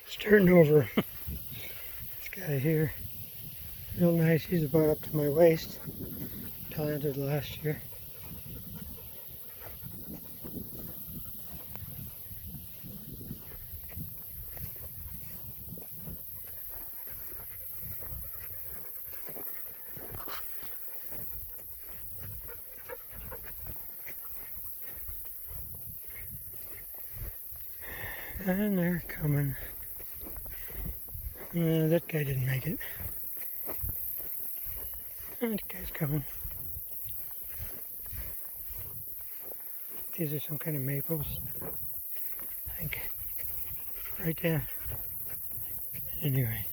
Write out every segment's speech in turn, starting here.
Starting over. This guy here, real nice. He's about up to my waist. Planted last year. And they're coming. That guy didn't make it. That guy's coming. These are some kind of maples. I think. Right there. Anyway.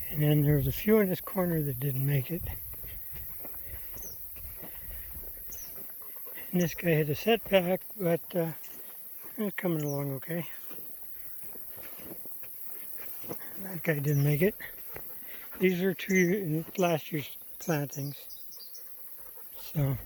And then there was a few in this corner that didn't make it. And this guy had a setback, but it's coming along okay. And that guy didn't make it. These are last year's plantings. So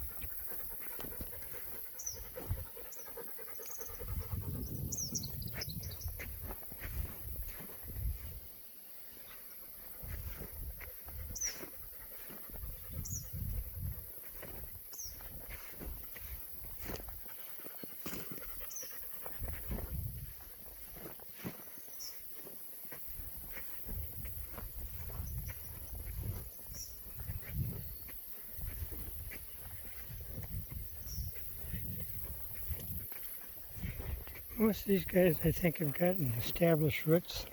most of these guys, I think, have gotten established roots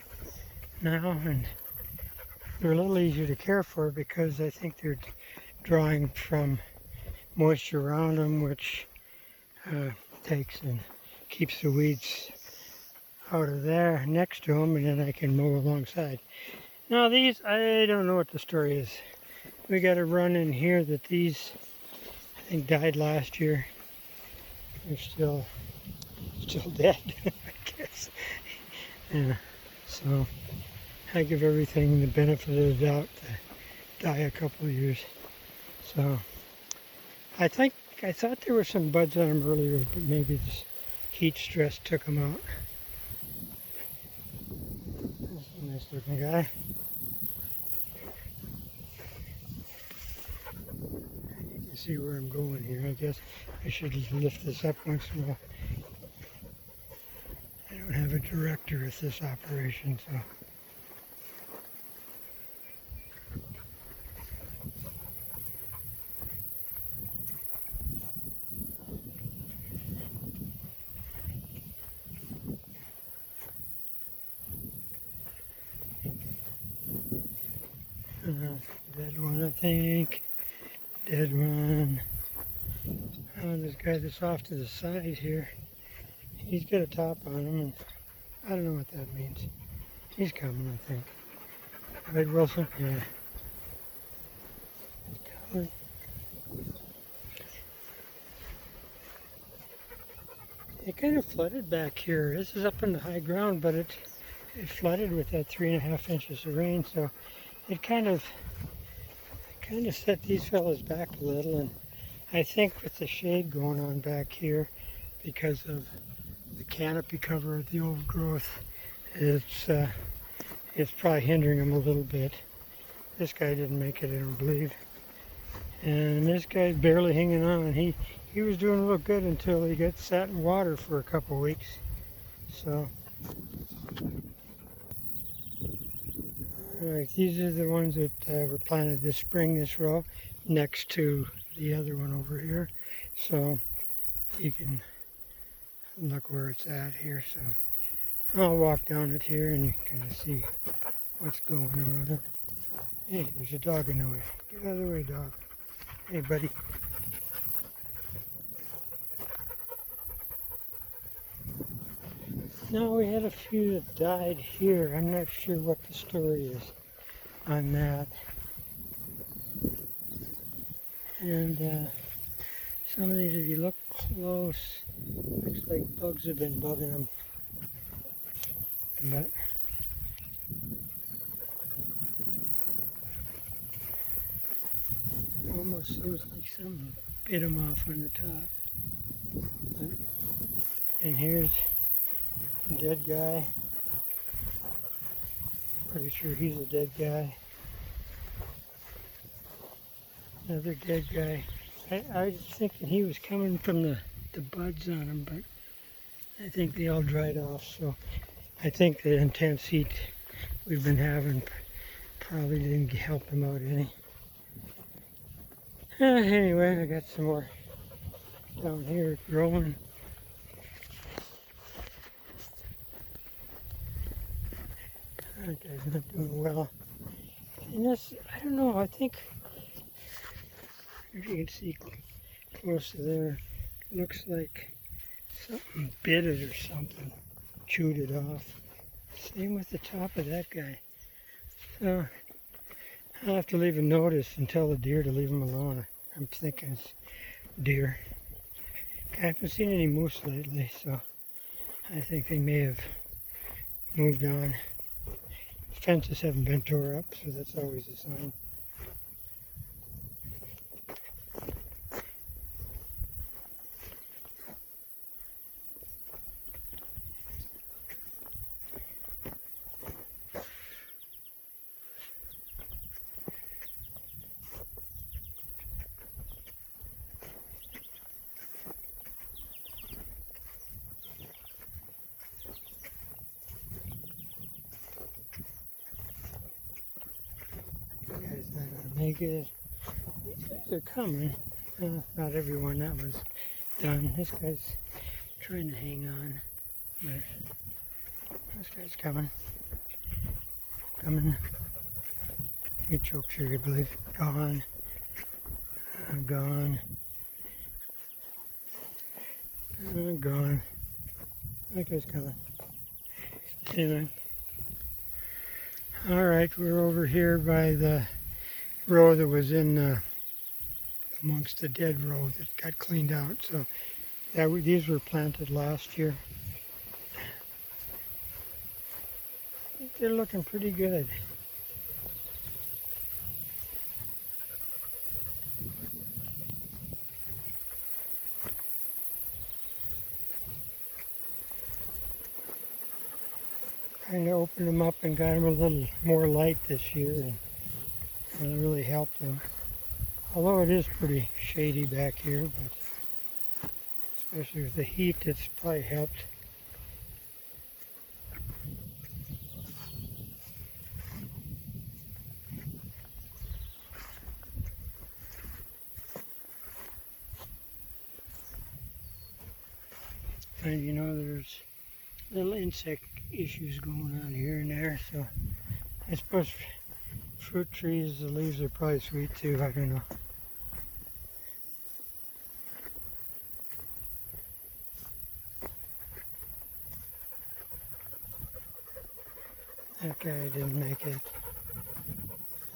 now, and they're a little easier to care for because I think they're drawing from moisture around them, which takes and keeps the weeds out of there next to them, and then I can mow alongside. Now these, I don't know what the story is. We got a run in here that these, I think, died last year. They're still dead, I guess. Yeah. So I give everything the benefit of the doubt to die a couple of years. So I thought there were some buds on them earlier, but maybe this heat stress took them out. That's a nice looking guy. You can see where I'm going here. I guess I should lift this up once in a while. I don't have a director at this operation, so. Dead one, I think. Dead one. Oh, this guy that's off to the side here, he's got a top on him, and I don't know what that means. He's coming, I think. Right, Wilson? Yeah. He's coming. It kind of flooded back here. This is up in the high ground, but it flooded with that 3.5 inches of rain, so it kind of set these fellows back a little. And I think with the shade going on back here, because of the canopy cover of the old growth, it's probably hindering them a little bit. This guy didn't make it, I don't believe. And this guy's barely hanging on. He was doing real good until he got sat in water for a couple weeks. So, alright, these are the ones that were planted this spring, this row, next to the other one over here. So, you can look where it's at here. So, I'll walk down it here and you can kind of see what's going on. Hey, there's a dog in the way. Get out of the way, dog. Hey, buddy. Now, we had a few that died here. I'm not sure what the story is on that. And some of these, if you look close, looks like bugs have been bugging them. But almost seems like something bit them off on the top. And here's a dead guy. Pretty sure he's a dead guy. Another dead guy. I was thinking he was coming from the buds on him, but I think they all dried off. So I think the intense heat we've been having probably didn't help him out any. Anyway, I got some more down here growing. That guy's not doing well. And this, I don't know, I think, if you can see close to there, looks like something bit it or something, chewed it off. Same with the top of that guy. So I'll have to leave a notice and tell the deer to leave him alone. I'm thinking it's deer. I haven't seen any moose lately, so I think they may have moved on. Fences haven't been tore up, so that's always a sign. Guy's not gonna make it. These guys are coming. Not everyone. That was done. This guy's trying to hang on, but this guy's coming. Coming. He choked sugar, I believe. Gone. Gone. Gone. That guy's coming. Anyway. Alright, we're over here by the row that was in amongst the dead row that got cleaned out. So these were planted last year. I think they're looking pretty good. Kind of opened them up and got them a little more light this year, and it really helped them. Although it is pretty shady back here, but especially with the heat, it's probably helped. And you know, there's little insect issues going on here and there, so I suppose fruit trees, the leaves are probably sweet too, I don't know. That guy didn't make it.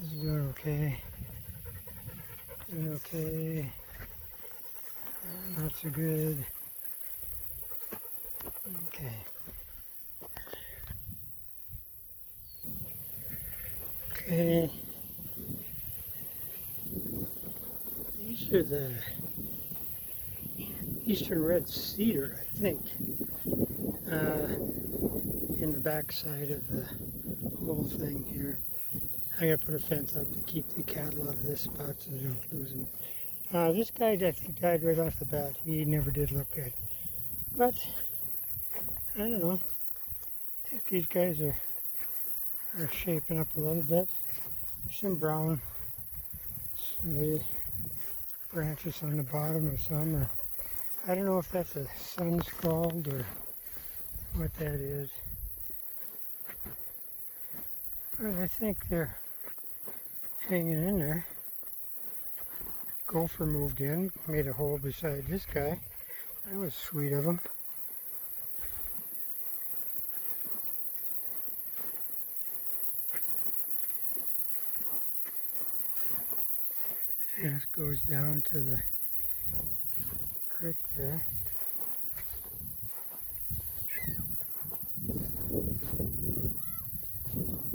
He's doing okay. Doing okay. Not so good. Okay. Okay. These are the eastern red cedar, I think, in the back side of the whole thing here. I gotta put a fence up to keep the cattle out of this spot so they don't lose them. This guy, I think, died right off the bat. He never did look good. But, I don't know. I think these guys are shaping up a little bit. There's some brown branches on the bottom of some. Or, I don't know if that's a sun scald or what that is. But I think they're hanging in there. Gopher moved in, made a hole beside this guy. That was sweet of him. And this goes down to the creek there.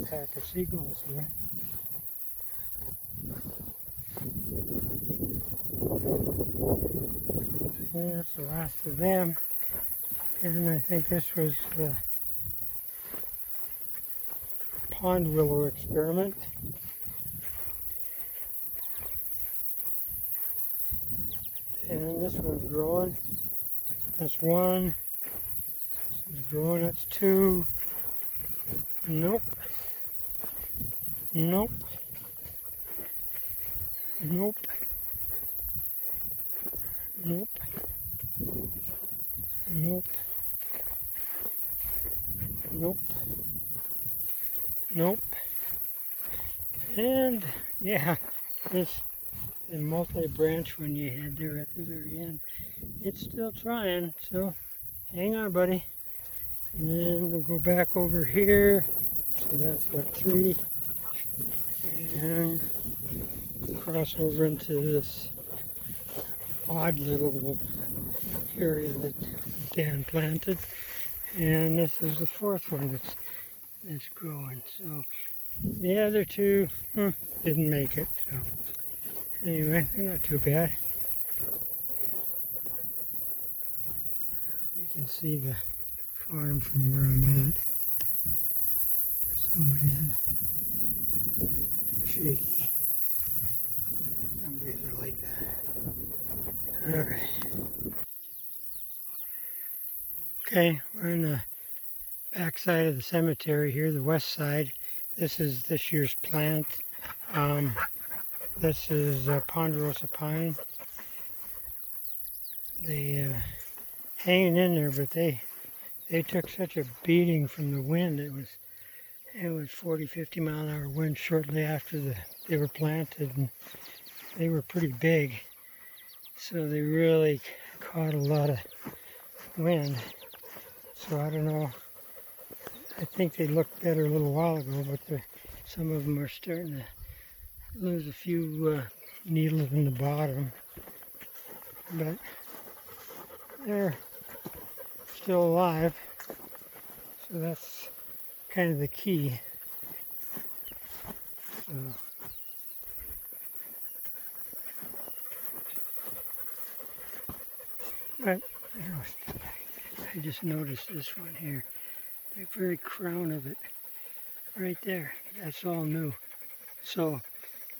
Pack of seagulls here. And that's the last of them. And I think this was the pond willow experiment. And this one's growing. That's one. This one's growing. That's two. Nope. Nope. Nope. Nope. Nope. Nope. Nope. And yeah, this the multi-branch one you had there at the very end, it's still trying, so hang on, buddy. And then we'll go back over here. So that's what, three. And cross over into this odd little area that Dan planted. And this is the fourth one that's growing. So the other two didn't make it. So anyway, they're not too bad. You can see the farm from where I'm at. Zoom it in. Shaky. Some days are like that. Alright. Okay, we're on the back side of the cemetery here, the west side. This is this year's plant. This is ponderosa pine. They hanging in there, but they took such a beating from the wind. It was 40, 50 mile an hour wind shortly after they were planted, and they were pretty big, so they really caught a lot of wind. So I don't know. I think they looked better a little while ago, but some of them are starting to lose a few needles in the bottom. But they're still alive, so that's kind of the key. So, but I just noticed this one here, the very crown of it, right there. That's all new. So,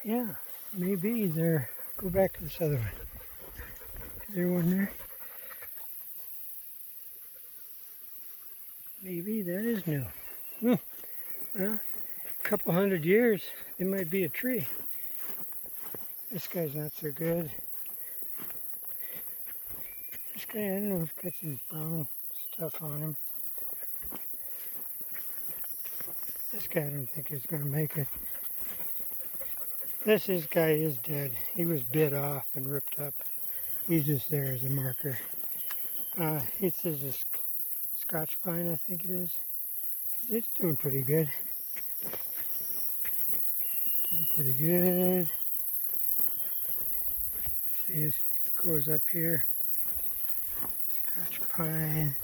yeah, maybe they're. Go back to this other one. Is there one there? Maybe that is new. Well, a couple 100 years, it might be a tree. This guy's not so good. This guy, I don't know if he's got some brown stuff on him. This guy I don't think is going to make it. This guy is dead. He was bit off and ripped up. He's just there as a marker. This is a Scotch pine, I think it is. It's doing pretty good. Doing pretty good. See, it goes up here. Scotch pine.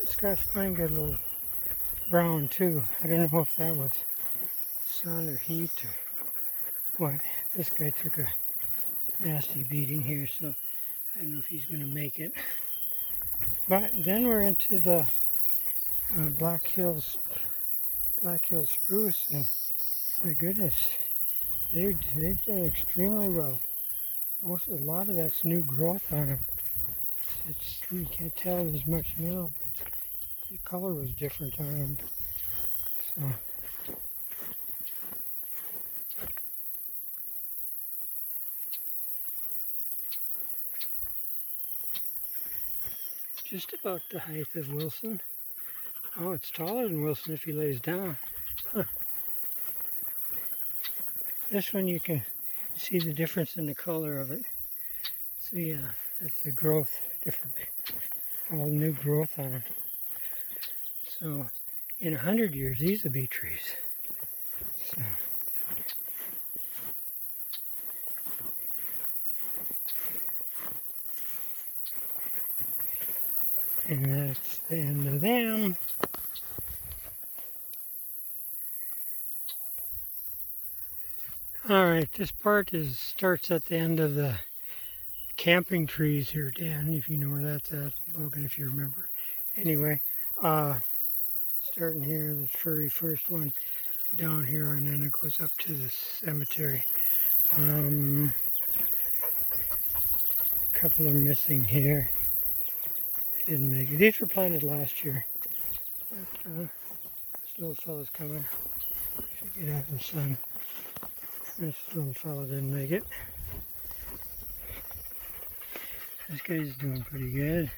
Scotch pine got a little brown too. I don't know if that was sun or heat or what. This guy took a nasty beating here, so I don't know if he's going to make it. But then we're into the Black Hill spruce, and my goodness, they've done extremely well. A lot of that's new growth on them. You can't tell there's much now, but the color was different on them. So. Just about the height of Wilson. Oh, it's taller than Wilson if he lays down. Huh. This one you can see the difference in the color of it. So yeah, that's the growth, different, all new growth on them. So in 100 years, these will be trees. So. And that's the end of them. All right, this part starts at the end of the camping trees here, Dan, if you know where that's at. Logan, if you remember. Anyway, uh, starting here, the very first one down here, and then it goes up to the cemetery. A couple are missing here. They didn't make it. These were planted last year. But, this little fella's coming. Should get out in the sun. This little fella didn't make it. This guy's doing pretty good.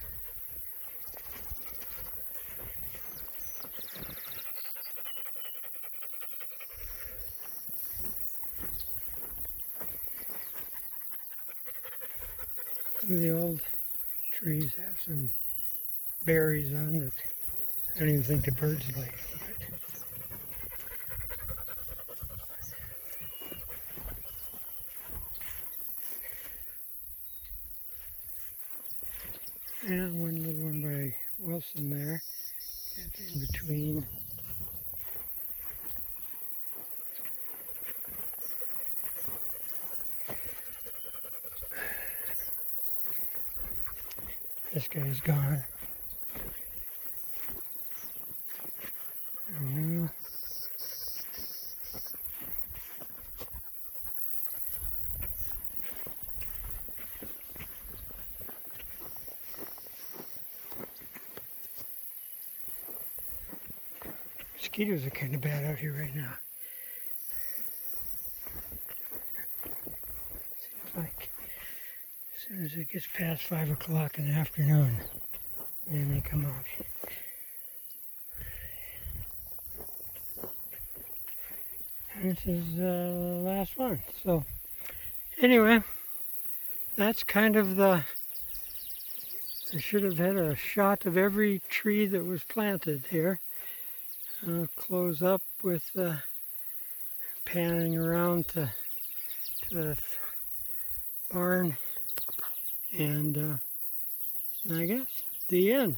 The old trees have some berries on that I don't even think the birds like. And one little one by Wilson there, in between. This guy's gone. Mosquitoes are kind of bad out here right now. Seems like as soon as it gets past 5 o'clock in the afternoon, then they come out. And this is the last one. So anyway, that's kind of I should have had a shot of every tree that was planted here. I'll close up with panning around to the barn, and I guess the end.